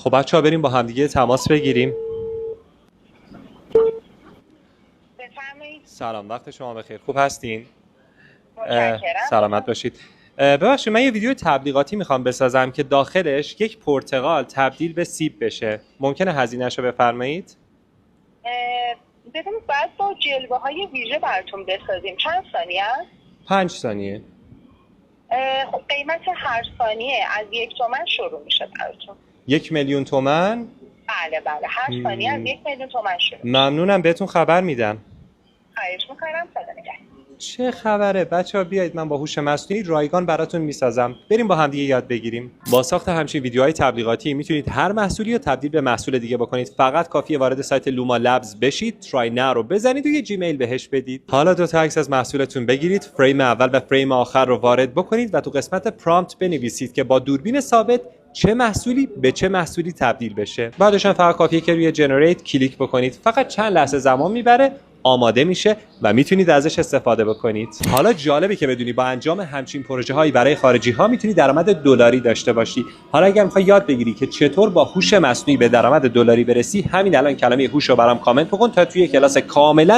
خب بچه‌ها بریم با همدیگه تماس بگیریم. بفرمایید. سلام، وقت شما بخیر. خوب هستین؟ متشکرم. سلامت باشید. ببخشید من یه ویدیو تبلیغاتی میخوام بسازم که داخلش یک پرتقال تبدیل به سیب بشه. ممکنه هزینه‌شو بفرمایید؟ ببینید بعد با جلوه های ویژه براتون بسازیم. چند ثانیه است؟ 5 ثانیه. خب قیمت هر ثانیه از 1 تومن شروع میشه براتون. 1,000,000 تومان؟ بله هر ثانیه از 1,000,000 تومن شروع میشه. ممنونم، بهتون خبر میدم. خواهش میکنم. خدا نگهدار. چه خبره بچه‌ها؟ بیایید من با هوش مصنوعی رایگان براتون میسازم. بریم با همدیگه یاد بگیریم. با ساخت همچین ویدیوهای تبلیغاتی میتونید هر محصولی رو تبدیل به محصول دیگه بکنید. فقط کافیه وارد سایت لوما لبز بشید، ترای ناو رو بزنید و یه جیمیل بهش بدید. حالا 2 تا عکس از محصولتون بگیرید، فریم اول و فریم آخر رو وارد بکنید و تو قسمت پرامپت بنویسید که با دوربین ثابت چه محصولی به چه محصولی تبدیل بشه. بعدش هم فقط کافیه که روی جنریت کلیک بکنید. فقط چند لحظه زمان میبره، آماده میشه و میتونید ازش استفاده بکنید. حالا جالبه که بدونی با انجام همچین پروژه هایی برای خارجی ها میتونی درآمد دلاری داشته باشی. حالا اگه میخوای یاد بگیری که چطور با هوش مصنوعی به درآمد دلاری برسی، همین الان کلمه هوش رو برام کامنت بکن تا توی کلاس کاملا